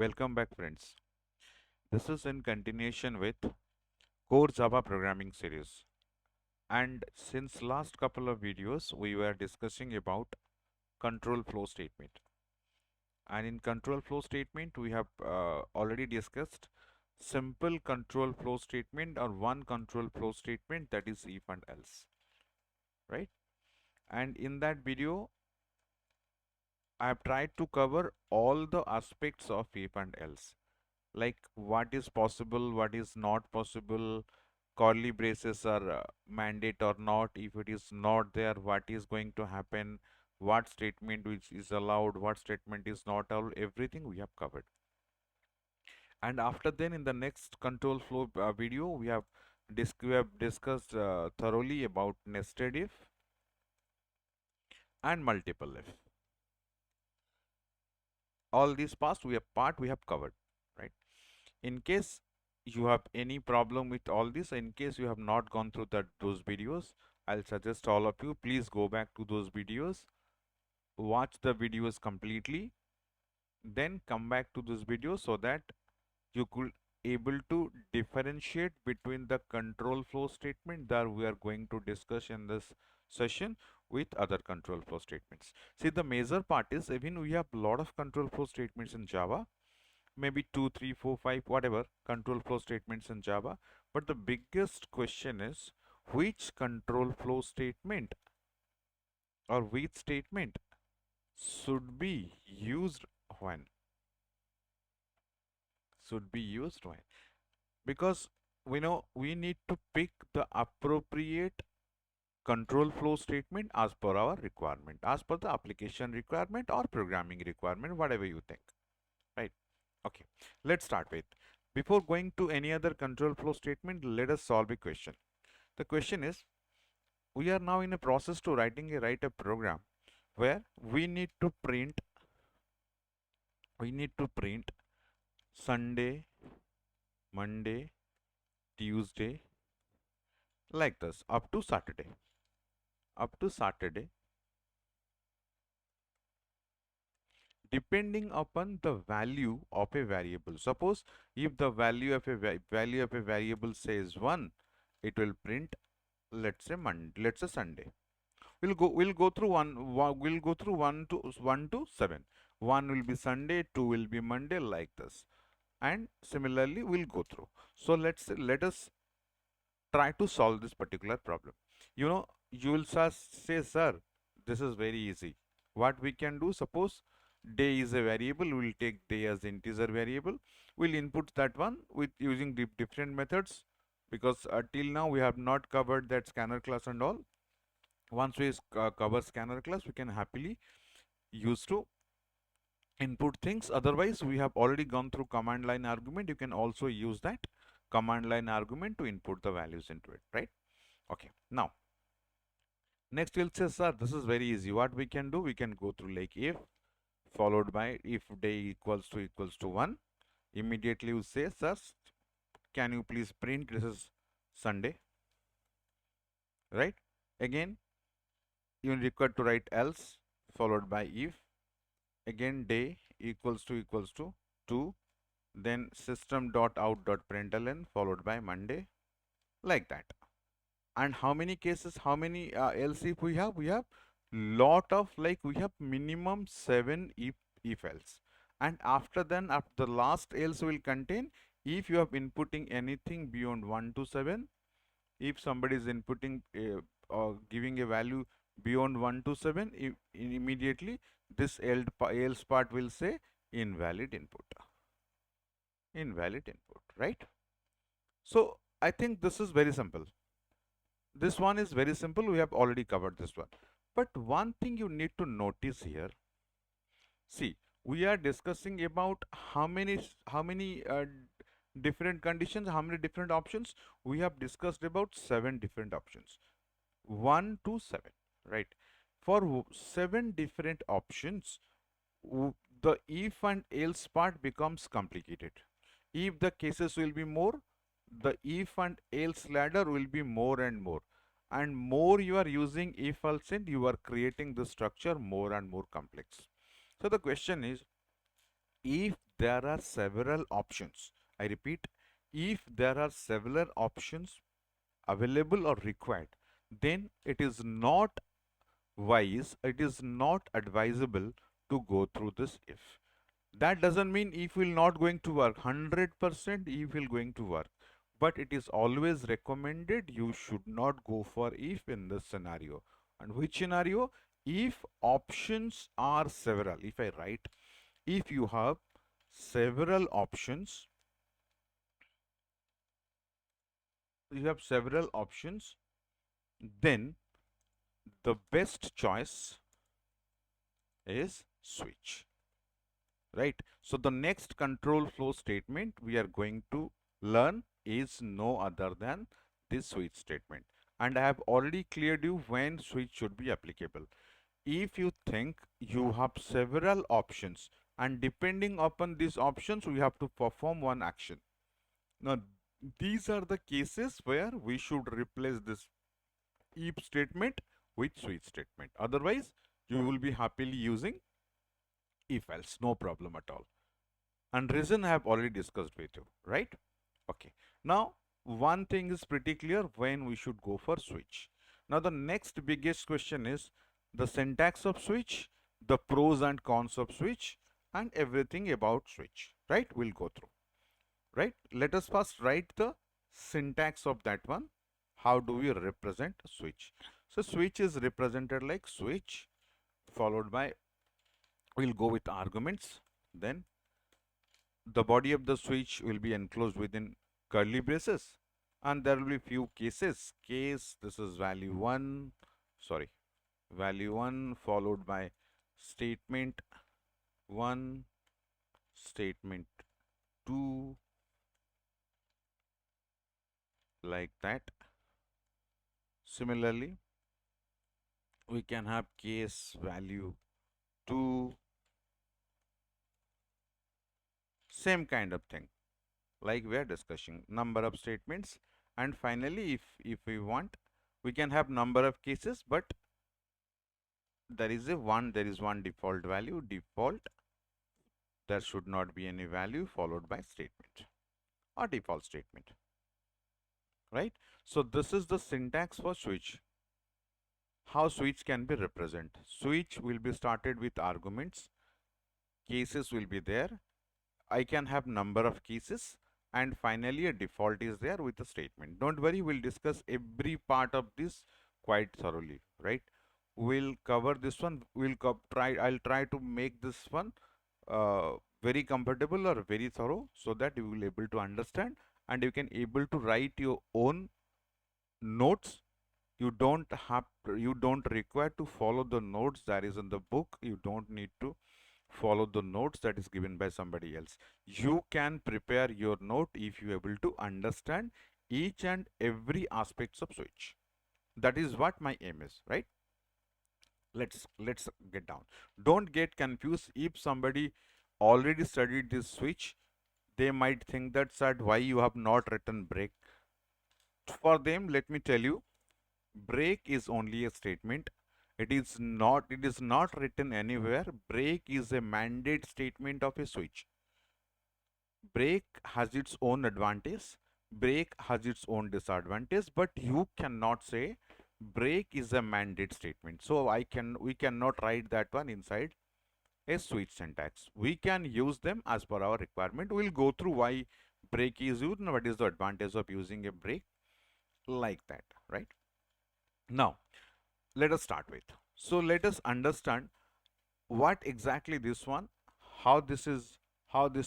Welcome back, friends. This is in continuation with Core Java Programming series. And since last couple of videos, we were discussing about control flow statement. And in control flow statement, we have already discussed simple control flow statement or one control flow statement, that is if and else, right? And in that video, I have tried to cover all the aspects of if and else, like what is possible, what is not possible, curly braces are mandate or not. If it is not there, what is going to happen, what statement which is allowed, what statement is not allowed, everything we have covered. And after then, in the next control flow video, we have discussed thoroughly about nested if and multiple if. All these part we have covered, right? In case you have any problem with all this, in case you have not gone through those videos, I'll suggest all of you, please go back to those videos, watch the videos completely, then come back to this video so that you could able to differentiate between the control flow statement that we are going to discuss in this session with other control flow statements. See, the major part is, even we have a lot of control flow statements in Java, maybe 2, 3, 4, 5, whatever control flow statements in Java. But the biggest question is, which control flow statement or which statement should be used when? Should be used when? Because we know we need to pick the appropriate control flow statement as per our requirement, as per the application requirement or programming requirement, whatever you think, right? Okay, let's start with. Before going to any other control flow statement, let us solve a question. The question is, we are now in a process to write a program where we need to print Sunday, Monday, Tuesday, like this up to Saturday, depending upon the value of a variable. Suppose if the value of a variable says 1, it will print, let's say Sunday. We'll go through we'll go through 1 to 7. 1 will be Sunday, 2 will be Monday, like this. And similarly we'll go through. So let us try to solve this particular problem. You will say, sir, this is very easy. What we can do, suppose day is a variable, we'll take day as integer variable. We'll input that one with using different methods, because till now we have not covered that scanner class and all. Once we cover scanner class, we can happily use to input things. Otherwise, we have already gone through command line argument. You can also use that command line argument to input the values into it, right? Okay, now next we'll say, sir, this is very easy. What we can do, we can go through like if followed by if day equals to 1. Immediately we say, sir, can you please print this is Sunday, right? Again, you require to write else followed by if. Again, day equals to 2, then system.out.println followed by Monday, like that. And how many cases, how many else if we have? We have lot of, like, we have minimum 7 if else. And after the last else will contain, if you have inputting anything beyond 1 to 7, if somebody is inputting or giving a value beyond 1 to 7, immediately this else part will say invalid input, right? So I think this is very simple. This one is very simple. We have already covered this one. But one thing you need to notice here, see, we are discussing about how many different conditions, how many different options. We have discussed about 7 different options, 1 to 7, right? For 7 different options, the if and else part becomes complicated. If the cases will be more, the if and else ladder will be more and more. And more you are using if else and you are creating the structure more and more complex. So the question is, if there are several options, I repeat, if there are several options available or required, then it is not wise, it is not advisable to go through this if. That doesn't mean if will not going to work. 100% if will going to work. But it is always recommended you should not go for if in this scenario. And which scenario? If options are several. If I write, if you have several options, then the best choice is switch. Right? So the next control flow statement we are going to learn is no other than this switch statement. And I have already cleared you when switch should be applicable. If you think you have several options and depending upon these options, we have to perform one action. Now, these are the cases where we should replace this if statement with switch statement. Otherwise, you will be happily using if else, no problem at all. And reason I have already discussed with you, right? Okay. Now, one thing is pretty clear when we should go for switch. Now, the next biggest question is the syntax of switch, the pros and cons of switch, and everything about switch, right? We'll go through, right? Let us first write the syntax of that one. How do we represent switch? So, switch is represented like switch followed by, we'll go with arguments, then the body of the switch will be enclosed within curly braces, and there will be few cases. This is value 1 followed by statement 1, statement 2, like that. Similarly, we can have case value 2, same kind of thing, like we are discussing number of statements. And finally, if we want, we can have number of cases, but there is one default value, there should not be any value followed by statement or default statement, right? So this is the syntax for switch. How switch can be represented? Switch will be started with arguments, cases will be there, I can have number of cases, and finally a default is there with a statement. Don't worry, we'll discuss every part of this quite thoroughly, right? We'll cover this one. I'll try to make this one very comfortable or very thorough so that you will able to understand and you can able to write your own notes. You don't require to follow the notes that is in the book. You don't need to follow the notes that is given by somebody else. You can prepare your note if you are able to understand each and every aspects of switch. That is what my aim is, right? Let's get down. Don't get confused. If somebody already studied this switch, they might think that, sir, why you have not written break. For them, let me tell you, break is only a statement. It is not written anywhere. Break is a mandate statement of a switch. Break has its own advantage, break has its own disadvantage, but you cannot say break is a mandate statement. So we cannot write that one inside a switch syntax. We can use them as per our requirement. We'll go through why break is used and what is the advantage of using a break, like that, right? Now, let us start with. So let us understand what exactly this one, how this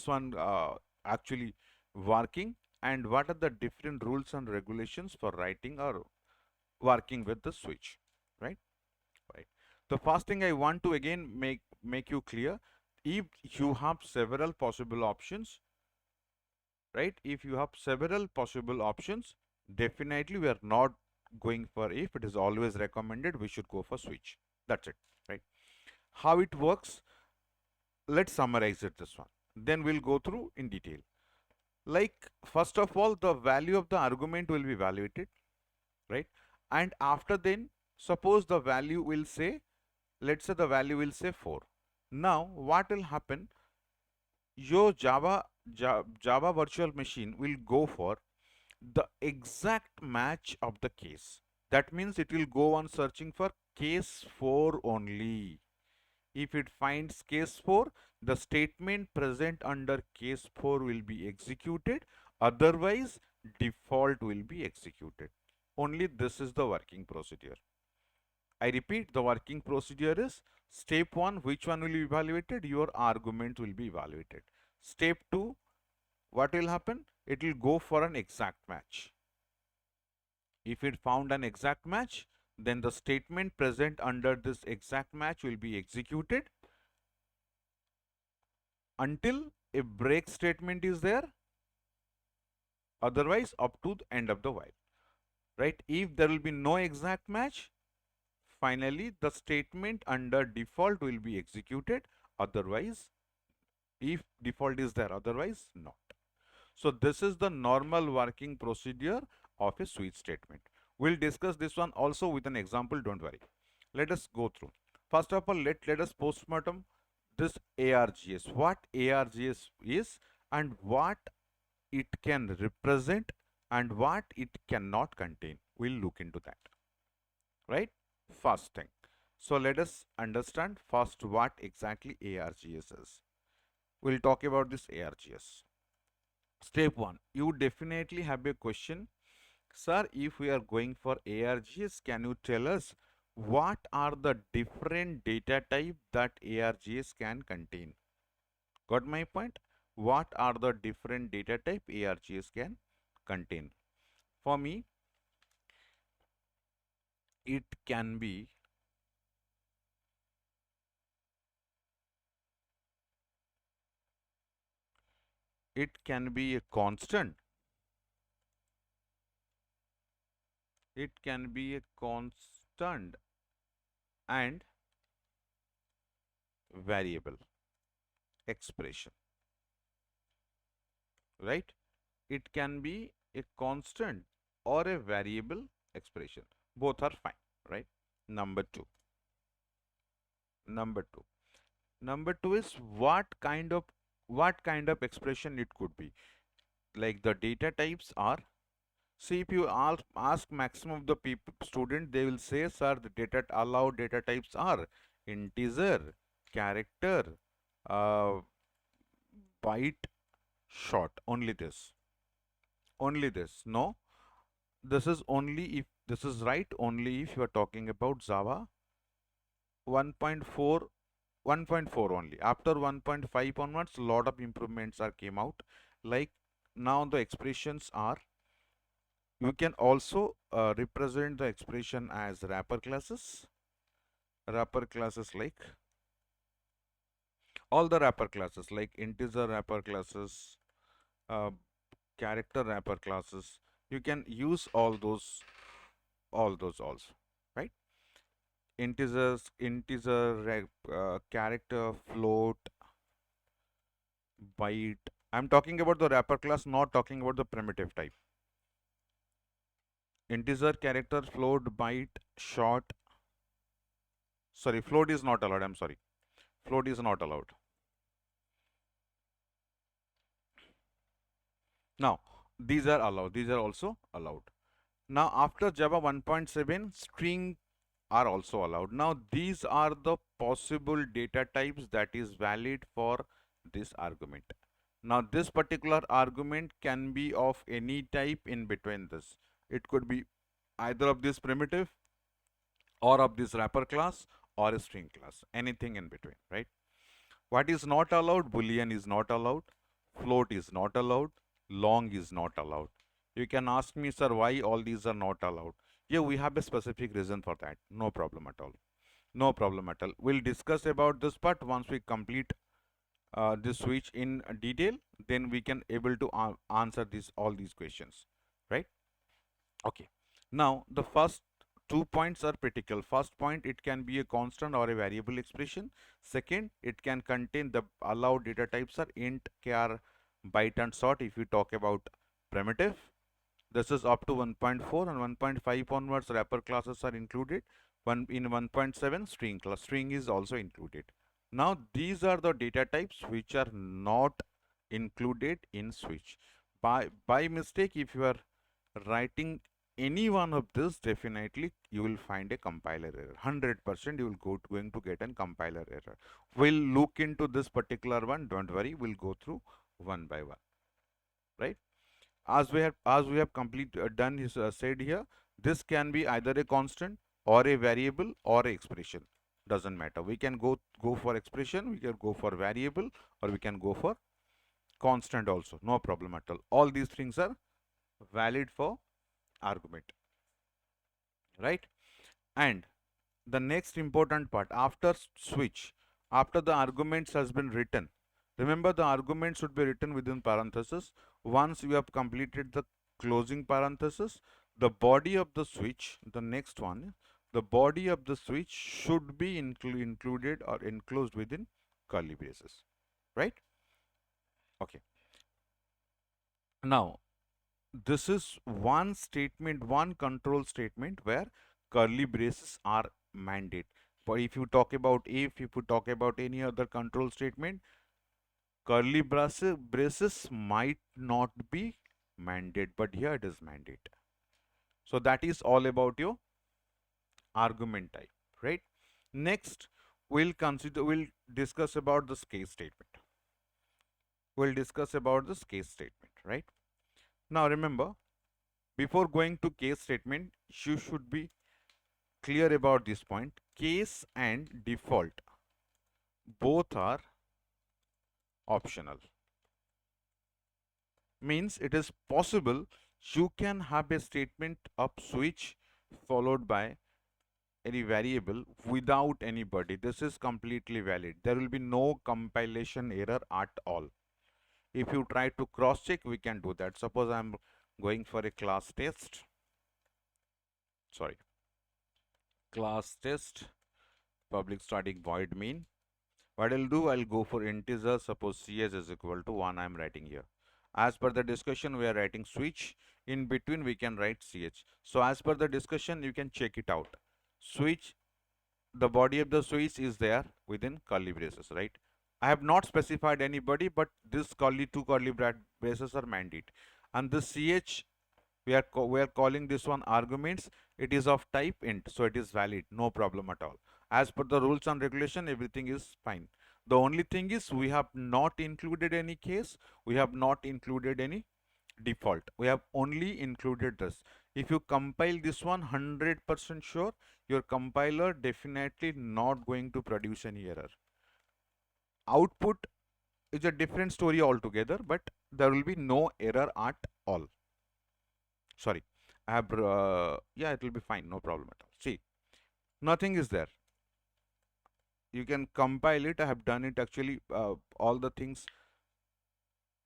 one actually working, and what are the different rules and regulations for writing or working with the switch, right? Right. The first thing I want to again make you clear, if you have several possible options, right? If you have several possible options, definitely we are not going for if. It is always recommended we should go for switch. That's it, right? How it works, let's summarize it this one. Then we'll go through in detail. Like, first of all, the value of the argument will be evaluated, right? And after then, suppose the value will say, let's say the value will say 4. Now, what will happen? your Java virtual machine will go for the exact match of the case. That means it will go on searching for case 4 only. If it finds case 4, the statement present under case 4 will be executed. Otherwise, default will be executed. Only this is the working procedure. I repeat, the working procedure is step 1, which one will be evaluated? Your argument will be evaluated. Step 2, what will happen? It will go for an exact match. If it found an exact match, then the statement present under this exact match will be executed until a break statement is there, otherwise up to the end of the while, right? If there will be no exact match, finally the statement under default will be executed, otherwise, if default is there, otherwise not. So this is the normal working procedure of a switch statement. We'll discuss this one also with an example, don't worry. Let us go through. First of all, let us postmortem this ARGS. What ARGS is and what it can represent and what it cannot contain. We'll look into that. Right? First thing. So let us understand first what exactly ARGS is. We'll talk about this ARGS. Step 1. You definitely have a question. Sir, if we are going for ARGS, can you tell us what are the different data type that ARGS can contain? Got my point? What are the different data type ARGS can contain? For me, it can be a constant. It can be a constant and variable expression, right? It can be a constant or a variable expression. Both are fine, right? Number two. Number two. Number two is what kind of expression it could be. Like the data types are. See, if you ask maximum of the people student, they will say, sir, the data allowed data types are integer, character, uh, byte, short. Only this. Only this. No, this is only if this is right. Only if you are talking about Java 1.4 1.4 only. After 1.5 onwards, lot of improvements are came out. Like now the expressions are, you can also represent the expression as wrapper classes. Wrapper classes like all the wrapper classes like integer wrapper classes, uh, character wrapper classes. You can use all those also, right? Character, float, byte. I'm talking about the wrapper class, not talking about the primitive type. Integer, character, float, byte, short. Sorry, float is not allowed. I'm sorry. Float is not allowed. Now, these are allowed. These are also allowed. Now, after Java 1.7, string are also allowed. Now, these are the possible data types that is valid for this argument. Now, this particular argument can be of any type in between this. It could be either of this primitive or of this wrapper class or a string class, anything in between, right? What is not allowed? Boolean is not allowed. Float is not allowed. Long is not allowed. You can ask me, sir, why all these are not allowed? Yeah, we have a specific reason for that. No problem at all. No problem at all. We'll discuss about this part once we complete this switch in detail. Then we can able to answer all these questions, right? Okay. Now the first 2 points are critical. First point, it can be a constant or a variable expression. Second, it can contain the allowed data types are int, char, byte and short if you talk about primitive. This is up to 1.4 and 1.5 onwards wrapper classes are included. In 1.7 string class, string is also included. Now these are the data types which are not included in switch. By mistake, if you are writing any one of this, definitely you will find a compiler error. 100% you will going to get a compiler error. We'll look into this particular one. Don't worry, we'll go through one by one. Right? As we have done is said here, this can be either a constant or a variable or a expression. Doesn't matter. We can go for expression, we can go for variable, or we can go for constant also. No problem at all. All these things are valid for argument, right? And the next important part, after switch, after the arguments has been written, remember the argument should be written within parenthesis. Once you have completed the closing parenthesis, the body of the switch, the next one, the body of the switch should be included or enclosed within curly braces, right? Okay. Now this is one statement, one control statement where curly braces are mandate. But if you talk about if you talk about any other control statement, curly braces might not be mandate, but here it is mandate. So that is all about your argument type, right? Next, we'll discuss about this case statement. We'll discuss about this case statement, right? Now remember, before going to case statement, you should be clear about this point. Case and default both are optional. Means it is possible you can have a statement of switch followed by any variable without any body. This is completely valid. There will be no compilation error at all. If you try to cross check, we can do that. Suppose I'm going for a class test. Sorry. Class test public static void main. What I'll do, I'll go for integer. Suppose ch is equal to 1. I'm writing here. As per the discussion, we are writing switch. In between, we can write ch. So as per the discussion, you can check it out. Switch, the body of the switch is there within curly braces, right? I have not specified anybody, but this two curly braces are mandate. And this ch, we are calling this one arguments. It is of type int, so it is valid. No problem at all. As per the rules and regulation, everything is fine. The only thing is we have not included any case. We have not included any default. We have only included this. If you compile this one, 100% sure your compiler definitely not going to produce any error. Output is a different story altogether, but there will be no error at all. Sorry, I have yeah, it will be fine, no problem at all. See, nothing is there. You can compile it. I have done it actually, all the things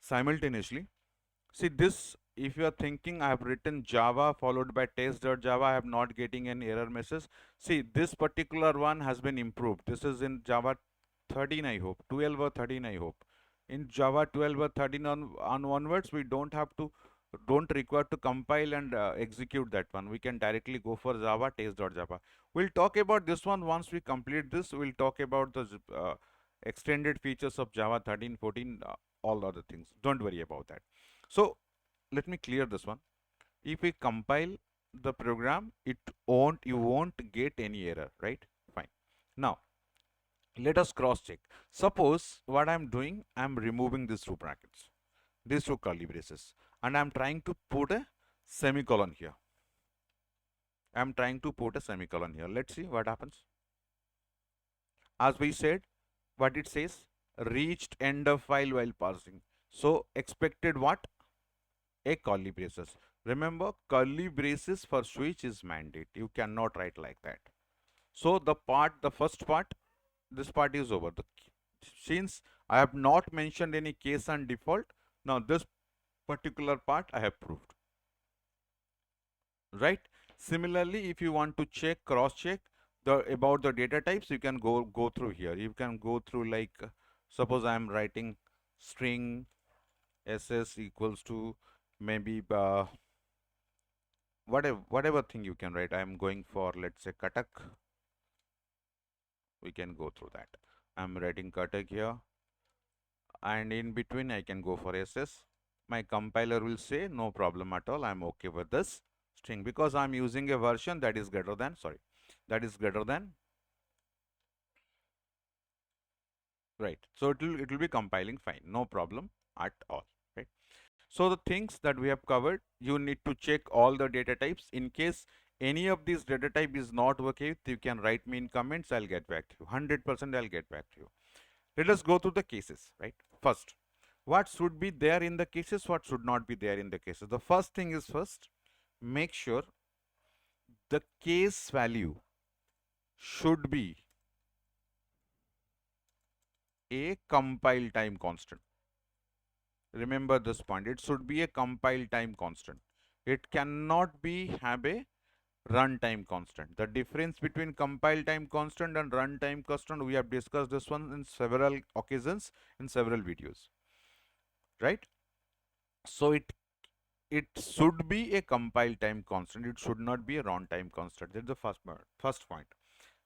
simultaneously. See this, if you are thinking I have written Java followed by test.java, I am not getting an error message. See, this particular one has been improved. This is in Java 13, I hope, 12 or 13, I hope. In Java 12 or 13 on onwards, we don't require to compile and execute that one. We can directly go for Java test.java. We'll talk about this one once we complete this. We'll talk about the extended features of Java 13, 14, all other things. Don't worry about that. So let me clear this one. If we compile the program, you won't get any error, right? Fine. Now let us cross check. Suppose what I'm doing, I'm removing these two brackets, these two curly braces, and I'm trying to put a semicolon here. I'm trying to put a semicolon here. Let's see what happens. As we said, what it says, reached end of file while parsing. So expected what? A curly braces. Remember, curly braces for switch is mandate. You cannot write like that. So the first part, this part is over. Since I have not mentioned any case and default, now this particular part I have proved. Right? Similarly, if you want to check, cross check about the data types, you can go through here. You can go through like, suppose I am writing string ss equals to maybe whatever thing you can write. I am going for, let's say, Katak. We can go through that. I'm writing Cuttack here, and in between I can go for SS. My compiler will say no problem at all, I'm okay with this string because I'm using a version that is greater than, sorry, that is greater than, right. So it will be compiling fine, no problem at all, right. So the things that we have covered, you need to check all the data types. In case any of these data type is not okay, you can write me in comments, I'll get back to you. 100% I'll get back to you. Let us go through the cases, right? First, what should be there in the cases, what should not be there in the cases. The first thing is, first, make sure the case value should be a compile time constant. Remember this point, it should be a compile time constant. It cannot be have a runtime constant. The difference between compile time constant and runtime constant, we have discussed this one in several occasions, in several videos, right? So it should be a compile time constant. It should not be a runtime constant. That's the first point.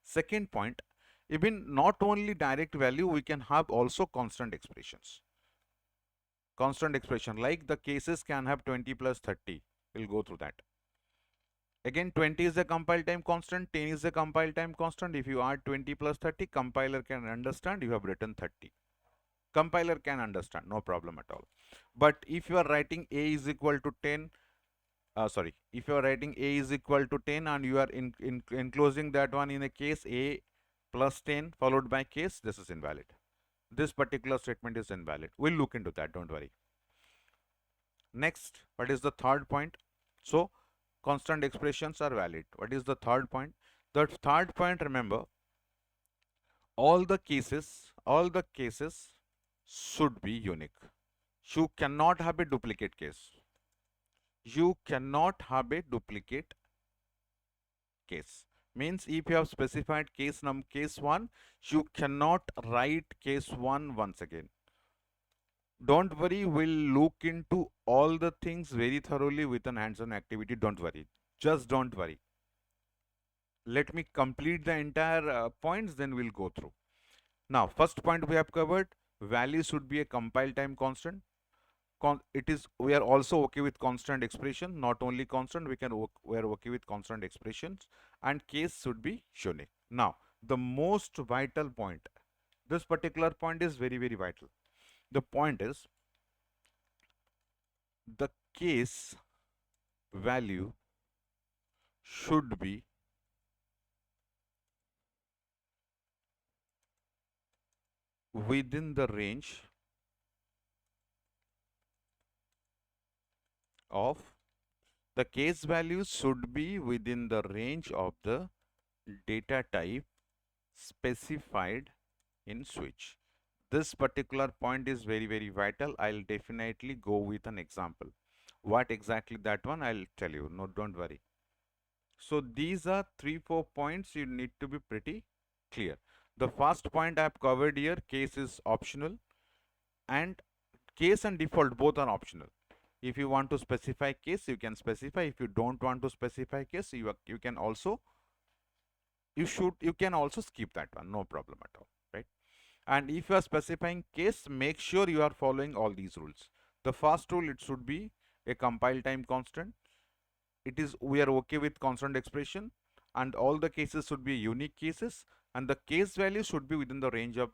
Second point, even not only direct value, we can have also constant expressions. Constant expression like the cases can have 20 plus 30. We'll go through that. Again, 20 is a compile time constant, 10 is a compile time constant. If you add 20 plus 30, compiler can understand you have written 30. Compiler can understand, no problem at all. But if you are writing a is equal to 10, if you are writing a is equal to 10 and you are enclosing that one in a case a plus 10 followed by case, this is invalid. This particular statement is invalid. We'll look into that, don't worry. Next, what is the third point? So constant expressions are valid. What is the third point? The third point, remember, all the cases should be unique. You cannot have a duplicate case. You cannot have a duplicate case. Means if you have specified case 1, you cannot write case 1 once again. Don't worry, we'll look into all the things very thoroughly with an hands-on activity. Don't worry. Just don't worry. Let me complete the entire points, then we'll go through. Now, first point we have covered, value should be a compile time constant. We are also okay with constant expression, not only constant, we are okay with constant expressions, and case should be unique. Now, the most vital point, this particular point is very, very vital. The point is the case value should be within the range of the case values should be within the range of the data type specified in switch. This particular point is very, very vital. I'll definitely go with an example. What exactly that one, I'll tell you. No, don't worry. So these are 3-4 points you need to be pretty clear. The first point I've covered here, case is optional, and case and default both are optional. If you want to specify case, you can specify. If you don't want to specify case, you can also skip that one, no problem at all, right? And if you are specifying case, make sure you are following all these rules. The first rule, it should be a compile time constant. We are okay with constant expression, and all the cases should be unique cases, and the case value should be within the range of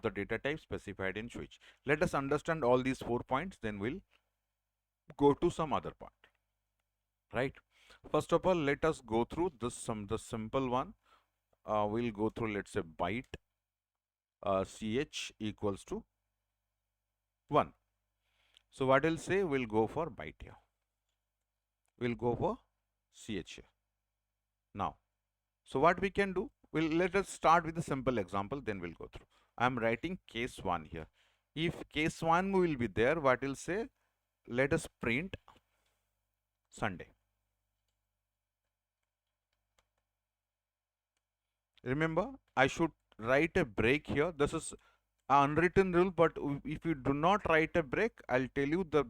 the data type specified in switch. Let us understand all these 4 points, then we'll go to some other point, right? First of all, let us go through the simple one. We'll go through, let's say, byte ch equals to 1. So what I'll say, we'll go for byte here. We'll go for ch here. Now, so what we can do, let us start with a simple example, then we'll go through. I'm writing case 1 here. If case 1 will be there, what will say, let us print Sunday. Remember, I should write a break here. This is an unwritten rule, but if you do not write a break, I'll tell you the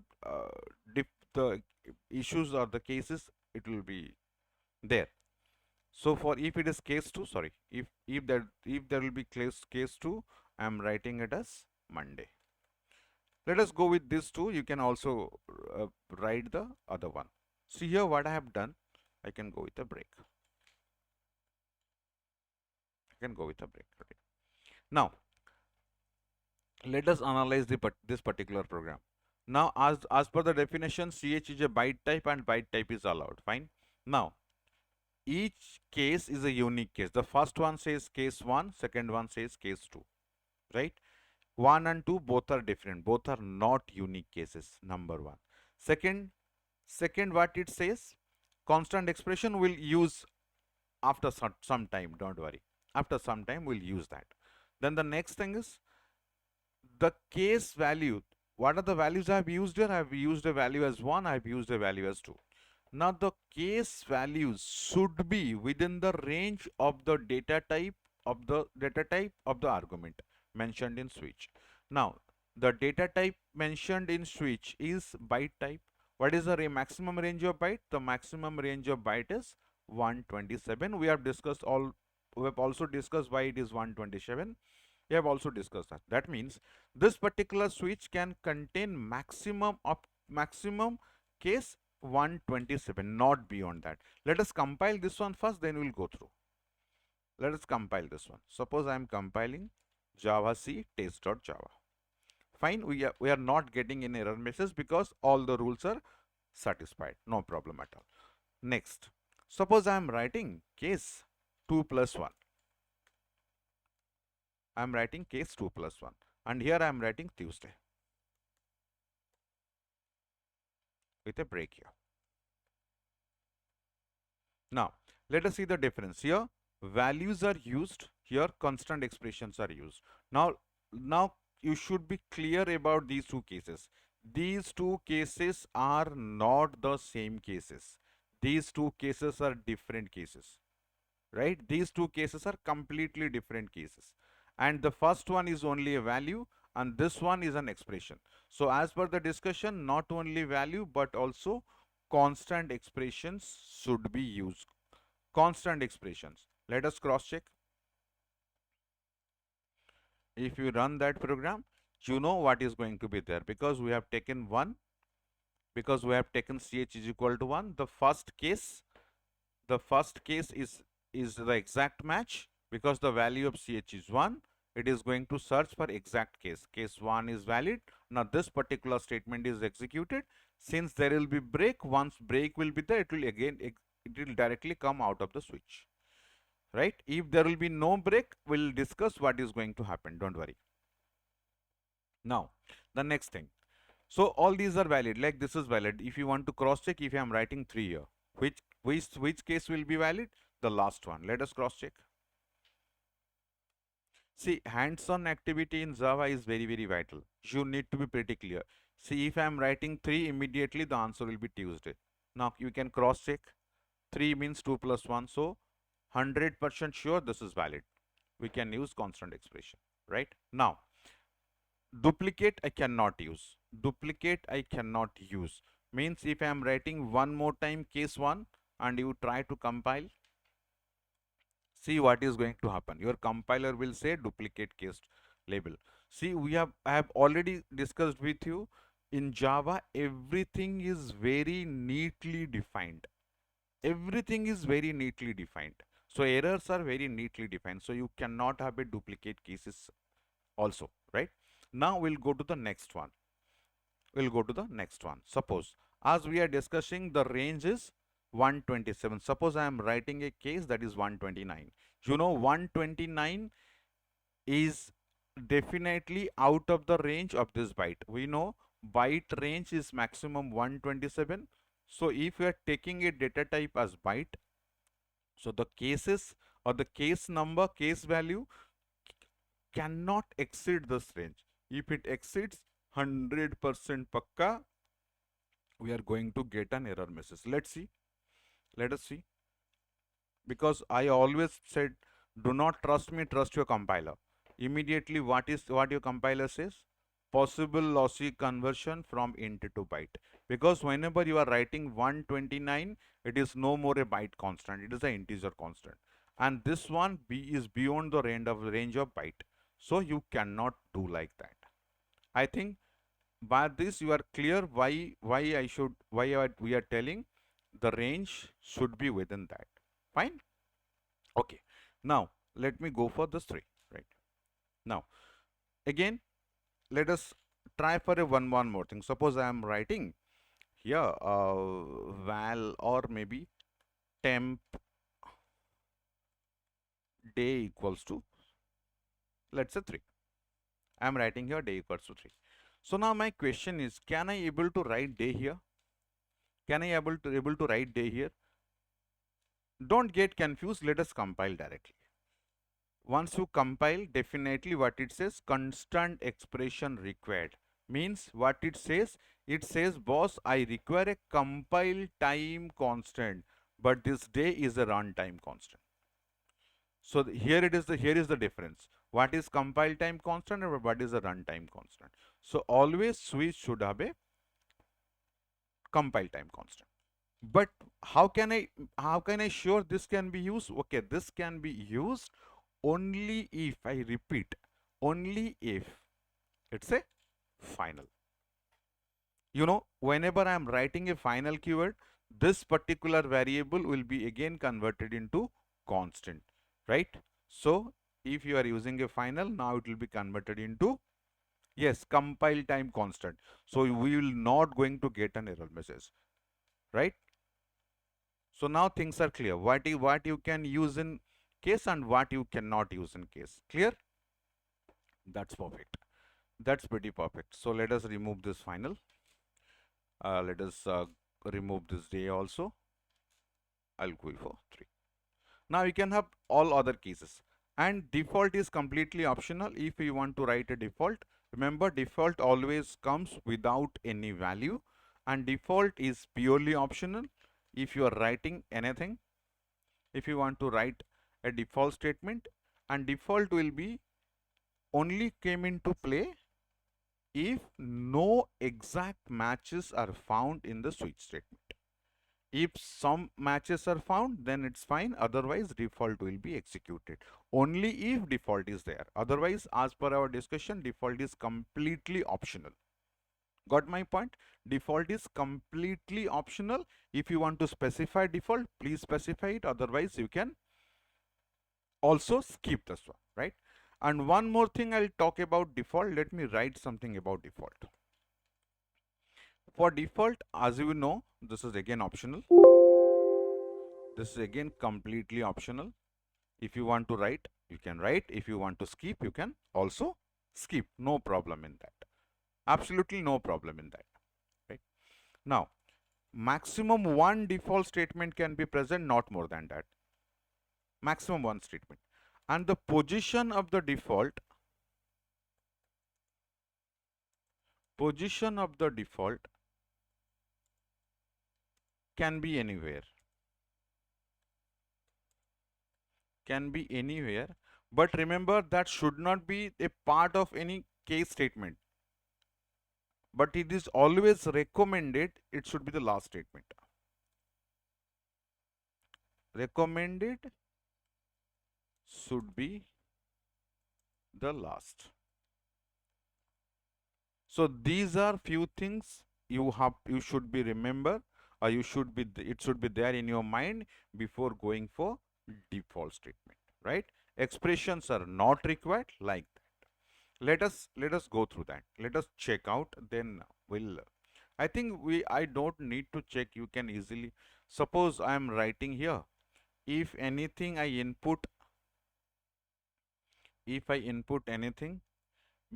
issues or the cases, it will be there. So for if it is case 2, sorry, if there will be case 2, I am writing it as Monday. Let us go with this 2. You can also write the other one. See here what I have done. I can go with a break. I can go with a break. Okay. Now let us analyze this particular program. Now as per the definition, CH is a byte type and byte type is allowed. Fine. Now each case is a unique case. The first one says case 1, second one says case 2, right? 1 and 2 both are different, both are not unique cases, number 1. Second what it says, constant expression will use after some time, don't worry. After some time we'll use that. Then the next thing is the case value. What are the values I have used here? I have used a value as 1, I have used a value as 2. Now the case values should be within the range of the data type of the argument mentioned in switch. Now the data type mentioned in switch is byte type. What is the maximum range of byte? The maximum range of byte is 127. We have also discussed why it is 127. We have also discussed that. That means this particular switch can contain maximum case 127, not beyond that. Let us compile this one first, then we'll go through. Let us compile this one. Suppose I am compiling Java C test.java. Fine, we are not getting any error message because all the rules are satisfied. No problem at all. Next, suppose I am writing case 2 plus 1. I am writing case 2 plus 1. And here I am writing Tuesday with a break here. Now, let us see the difference. Here, values are used. Here, constant expressions are used. Now you should be clear about these two cases. These two cases are not the same cases. These two cases are different cases, right? These two cases are completely different cases. And the first one is only a value and this one is an expression. So as per the discussion, not only value but also constant expressions should be used. Constant expressions. Let us cross check. If you run that program, you know what is going to be there because we have taken 1, because we have taken ch is equal to 1. The first case is the exact match because the value of ch is 1. It is going to search for exact case. Case 1 is valid. Now this particular statement is executed. Since there will be break, once break will be there, it will directly come out of the switch. Right? If there will be no break, we'll discuss what is going to happen. Don't worry. Now, the next thing. So all these are valid, like this is valid. If you want to cross check, if I am writing 3 here, which case will be valid? The last one. Let us cross check. See, hands-on activity in Java is very, very vital. You need to be pretty clear. See, if I am writing 3, immediately the answer will be Tuesday. Now you can cross check. 3 means 2 plus 1. So 100% sure this is valid. We can use constant expression, right? Now, duplicate I cannot use. Duplicate I cannot use. Means if I am writing one more time case 1 and you try to compile, see what is going to happen. Your compiler will say duplicate case label. See, I have already discussed with you, in Java everything is very neatly defined. Everything is very neatly defined. So errors are very neatly defined. So you cannot have a duplicate cases also, right? Now we'll go to the next one. Suppose as we are discussing, the range is 127. Suppose I am writing a case that is 129. You know 129 is definitely out of the range of this byte. We know byte range is maximum 127. So if we are taking a data type as byte, so the cases or the case number, case value cannot exceed this range. If it exceeds 100% pakka, we are going to get an error message. Let us see. Because I always said, do not trust me, trust your compiler. Immediately what your compiler says? possible lossy conversion from int to byte, because whenever you are writing 129, it is no more a byte constant, it is an integer constant, and this one is beyond the range of byte, so you cannot do like that. I think by this you are clear why we are telling the range should be within that. Fine. Okay, now let me go for this 3. Right now, again, let us try for a one more thing. Suppose I am writing here val or maybe temp day equals to, let's say, 3. I am writing here day equals to 3. So now my question is, can I able to write day here? Can I able to write day here? Don't get confused. Let us compile directly. Once you compile, definitely what it says, constant expression required, means what it says, boss, I require a compile time constant, but this day is a runtime constant. So here is the difference. What is compile time constant and what is a runtime constant? So always switch should have a compile time constant. But how can I sure this can be used? Okay, this can be used only if, I repeat, only if it's a final. You know, whenever I am writing a final keyword, this particular variable will be again converted into constant, right? So if you are using a final, now it will be converted into, yes, compile time constant. So we will not going to get an error message, right? So now things are clear. What you can use in case and what you cannot use in case. Clear? That's perfect. That's pretty perfect. So let us remove this final. Let us remove this day also. I'll go for 3. Now you can have all other cases. And default is completely optional. If you want to write a default, remember default always comes without any value, and default is purely optional. If you are writing anything, if you want to write a default statement, and default will be only came into play if no exact matches are found in the switch statement. If some matches are found, then it's fine. Otherwise, default will be executed. Only if default is there. Otherwise, as per our discussion, default is completely optional. Got my point? Default is completely optional. If you want to specify default, please specify it. Otherwise, you can also skip this one, right? And one more thing I'll talk about default. Let me write something about default. For default, as you know, this is again optional. This is again completely optional. If you want to write, you can write. If you want to skip, you can also skip. No problem in that. Absolutely no problem in that, right? Now, maximum one default statement can be present, not more than that. Maximum one statement. And the position of the default can be anywhere. Can be anywhere. But remember, that should not be a part of any case statement. But it is always recommended, it should be the last statement. Recommended should be the last. So these are few things you should be remember, or it should be there in your mind before going for default statement, right? Expressions are not required like that. Let us go through that. Let us check out, then we'll, I think I don't need to check. You can easily, suppose I am writing here, if anything I input, if I input anything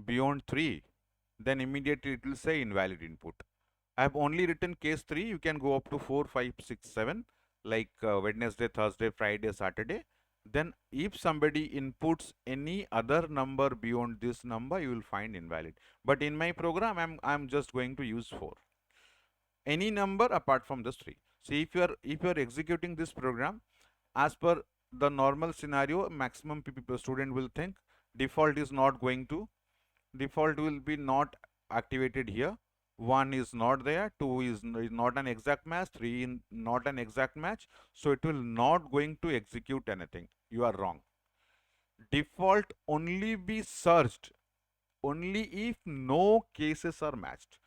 beyond 3, then immediately it will say invalid input. I have only written case 3. You can go up to 4, 5, 6, 7, like Wednesday, Thursday, Friday, Saturday. Then if somebody inputs any other number beyond this number, you will find invalid. But in my program, I'm just going to use 4. Any number apart from this 3. See, if you are executing this program as per the normal scenario, maximum student will think default is not going to, default will be not activated here. 1 is not there, 2 is not an exact match, 3 is not an exact match. So it will not going to execute anything. You are wrong. Default only be searched only if no cases are matched.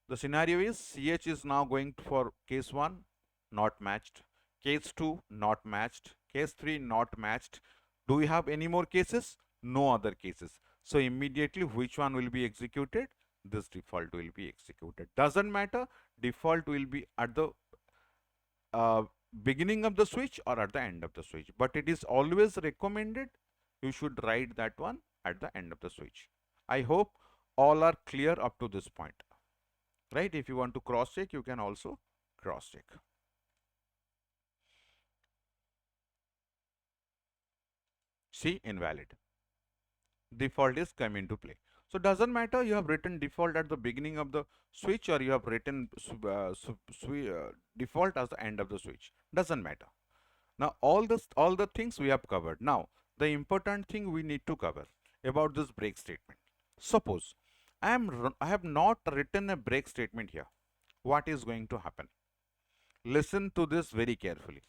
The scenario is CH is now going for case 1, not matched. Case 2, not matched. Case 3, not matched. Do we have any more cases? No other cases. So immediately which one will be executed? This default will be executed. Doesn't matter. Default will be at the uh, beginning of the switch or at the end of the switch. But it is always recommended you should write that one at the end of the switch. I hope all are clear up to this point. Right? If you want to cross check, you can also cross check. See, invalid. Default is come into play. So doesn't matter you have written default at the beginning of the switch or you have written default as the end of the switch. Doesn't matter. Now all the things we have covered. Now the important thing we need to cover about this break statement. Suppose I have not written a break statement here. What is going to happen? Listen to this very carefully.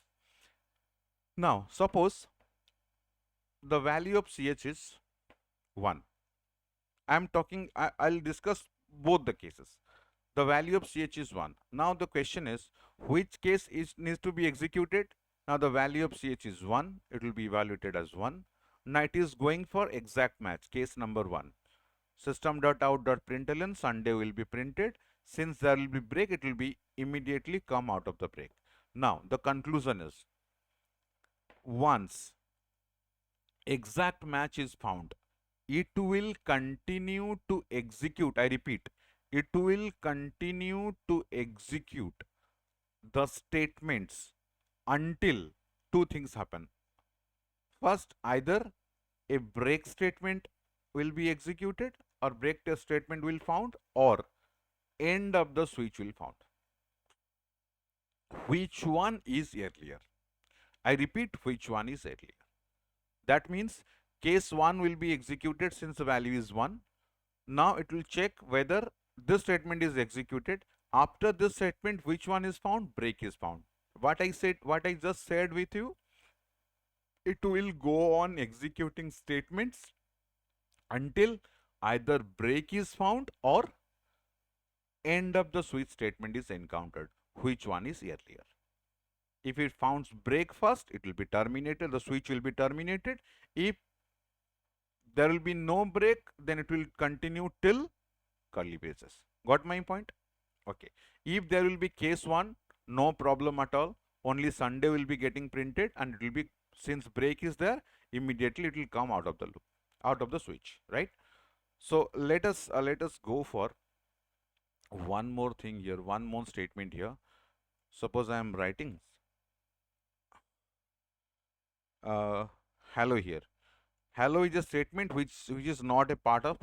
Now suppose the value of CH is 1. I'll discuss both the cases. The value of CH is 1. Now the question is, which case needs to be executed? Now the value of CH is 1. It will be evaluated as 1. Now it is going for exact match, case number 1. System.out.println Sunday will be printed. Since there will be break, it will be immediately come out of the break. Now the conclusion is, once exact match is found, it will continue to execute. I repeat, it will continue to execute the statements until two things happen. First, either a break statement will be executed or break test statement will found, or end of the switch will found. Which one is earlier? I repeat, which one is earlier? That means case 1 will be executed since the value is 1. Now it will check whether this statement is executed. After this statement, which one is found? Break is found. What I just said with you, it will go on executing statements until either break is found or end of the switch statement is encountered. Which one is earlier? If it finds break first, it will be terminated, the switch will be terminated. If there will be no break, then it will continue till curly braces. Got my point? Okay. If there will be case 1, no problem at all. Only Sunday will be getting printed and it will be, since break is there, immediately it will come out of the loop, out of the switch, right? So let us go for one more thing here, one more statement here. Suppose I am writing hello here. Hello is a statement which is not a part of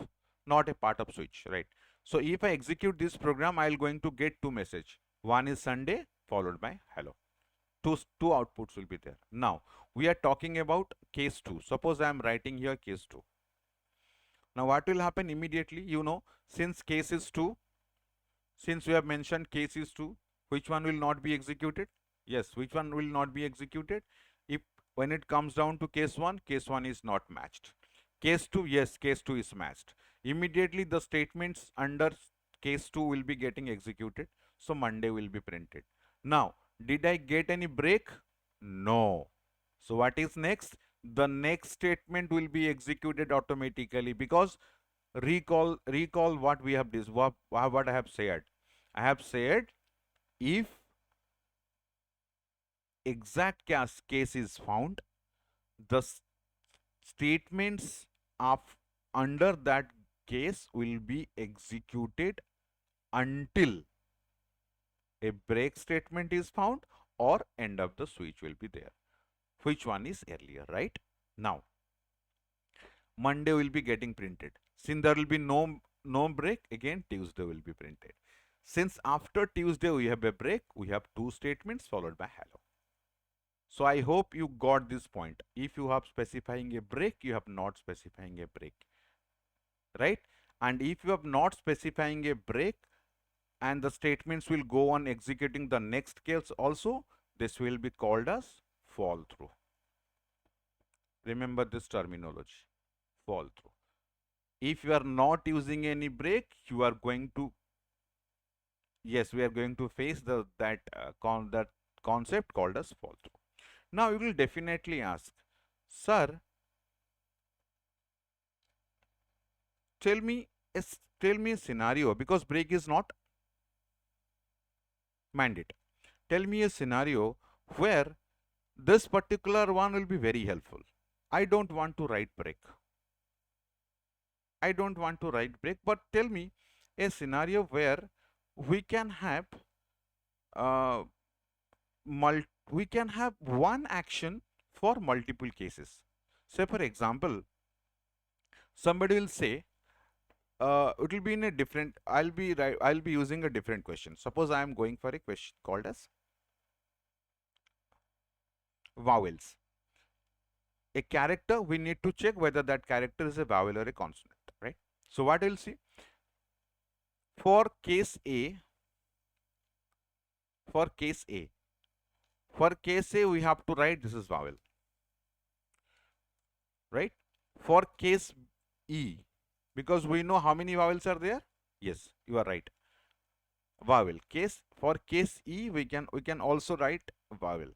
switch, right? So if I execute this program, I'll going to get two message. One is Sunday followed by hello. Two outputs will be there. Now we are talking about case 2. Suppose I am writing here case 2. Now what will happen immediately? You know, since case is 2, since we have mentioned case is 2, which one will not be executed? Yes, which one will not be executed? If when it comes down to case 1 is not matched. Case 2, yes, case 2 is matched. Immediately the statements under case 2 will be getting executed. So Monday will be printed. Now, did I get any break? No. So what is next? The next statement will be executed automatically, because recall what we have what I have said. I have said if exact case is found, the statements of under that case will be executed until a break statement is found or end of the switch will be there. Which one is earlier, right? Now Monday will be getting printed. Since there will be no break, again Tuesday will be printed. Since after Tuesday we have a break, we have two statements followed by hello. So I hope you got this point. If you have specifying a break, you have not specifying a break, right? And if you have not specifying a break and the statements will go on executing the next case also, this will be called as fall through. Remember this terminology, fall through. If you are not using any break, you are going to, yes, we are going to face that concept called as fall through. Now you will definitely ask, sir, tell me tell me a scenario, because break is not mandate. Tell me a scenario where this particular one will be very helpful. I don't want to write break. I don't want to write break, but tell me a scenario where we can have uh, we can have one action for multiple cases. Say for example, somebody will say, it will be in a different, I'll be using a different question. Suppose I am going for a question called as vowels. A character, we need to check whether that character is a vowel or a consonant, right? So what we'll see, for case A, for case A, for case A, we have to write this is vowel, right? For case E, because we know how many vowels are there. Yes, you are right. Vowel case, for case E, we can also write vowel.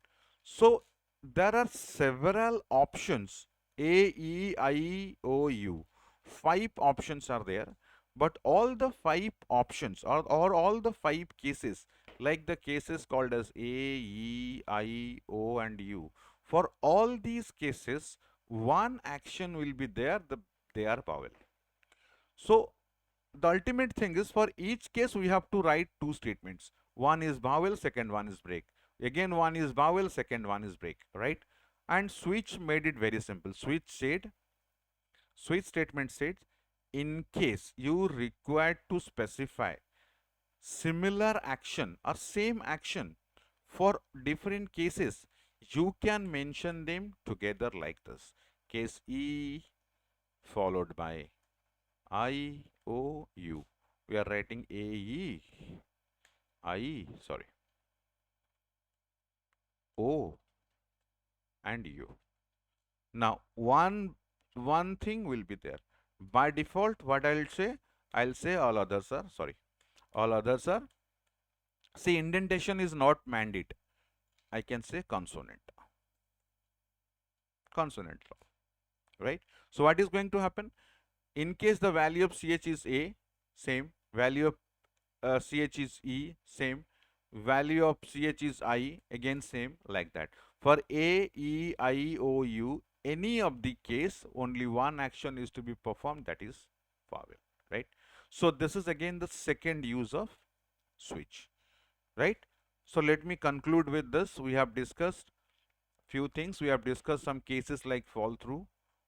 So there are several options, A, E, I, O, U. 5 options are there, but all the 5 options or all the 5 cases, like the cases called as A, E, I, O and U, for all these cases, one action will be there, they are vowel. So the ultimate thing is, for each case we have to write 2 statements. One is vowel, second one is break. Again one is vowel, second one is break, right? And switch made it very simple. Switch statement said, in case you require to specify similar action or same action for different cases, you can mention them together like this. Case E followed by I, O, U. We are writing A, E, I, sorry, O and U. Now, one thing will be there. By default, what I'll say all others are, sorry, all others are, see, indentation is not mandate. I can say consonant, right? So what is going to happen? In case the value of CH is A, same. Value of CH is E, same. Value of CH is I, again same, like that. For A, E, I, O, U, any of the case, only one action is to be performed, that is vowel, right? So this is again the second use of switch, right? So let me conclude with this. We have discussed few things. We have discussed some cases like fall through.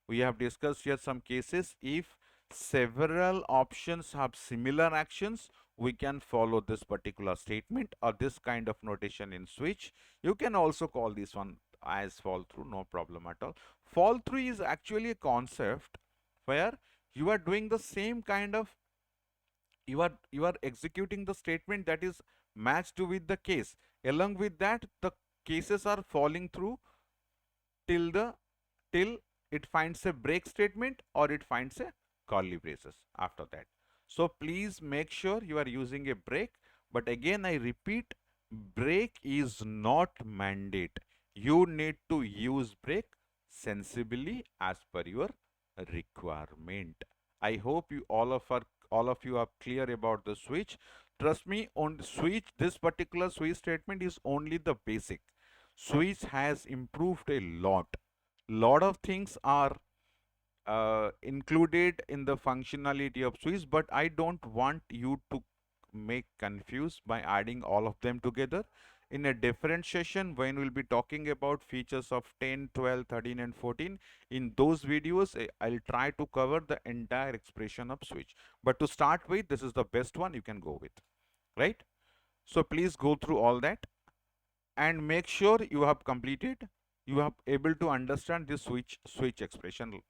We have discussed here some cases if several options have similar actions, we can follow this particular statement or this kind of notation in switch. You can also call this one as fall through, no problem at all. Fall through is actually a concept where you are doing the same kind of, you are executing the statement that is matched with the case. Along with that, the cases are falling through till it finds a break statement or it finds a curly braces after that. So please make sure you are using a break, but again I repeat, break is not mandate. You need to use break sensibly as per your requirement. I hope you all of you are clear about the switch. Trust me, on switch, this particular switch statement is only the basic. Switch has improved a lot of things are included in the functionality of switch, but I don't want you to make confused by adding all of them together. In a different session, when we'll be talking about features of 10, 12, 13 and 14, in those videos I'll try to cover the entire expression of switch, but to start with, this is the best one you can go with, right? So please go through all that and make sure you have completed, you have able to understand this switch expression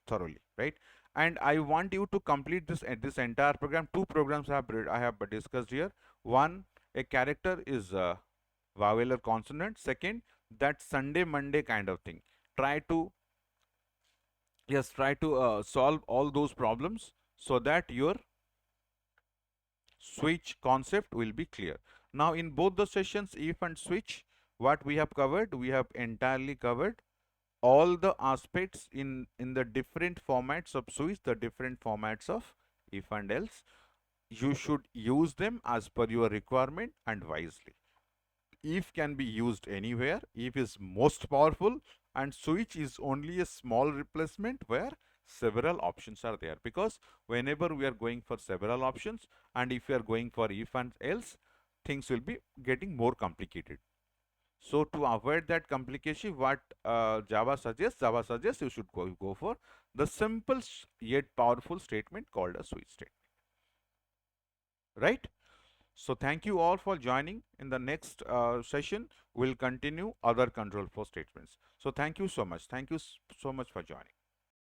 thoroughly, right? and I want you to complete this entire program. Two programs I have discussed here. One, a character is a vowel or consonant. Second, that Sunday Monday kind of thing. Try to solve all those problems so that your switch concept will be clear. Now in both the sessions, if and switch, what we have covered, we have entirely covered all the aspects in the different formats of switch, the different formats of if and else. You should use them as per your requirement and wisely. If can be used anywhere, if is most powerful, and switch is only a small replacement where several options are there, because whenever we are going for several options and if we are going for if and else, things will be getting more complicated. So to avoid that complication, what Java suggests you should go for the simple yet powerful statement called a switch statement, right? So thank you all for joining. In the next session, we'll continue other control flow statements. So thank you so much. Thank you so much for joining.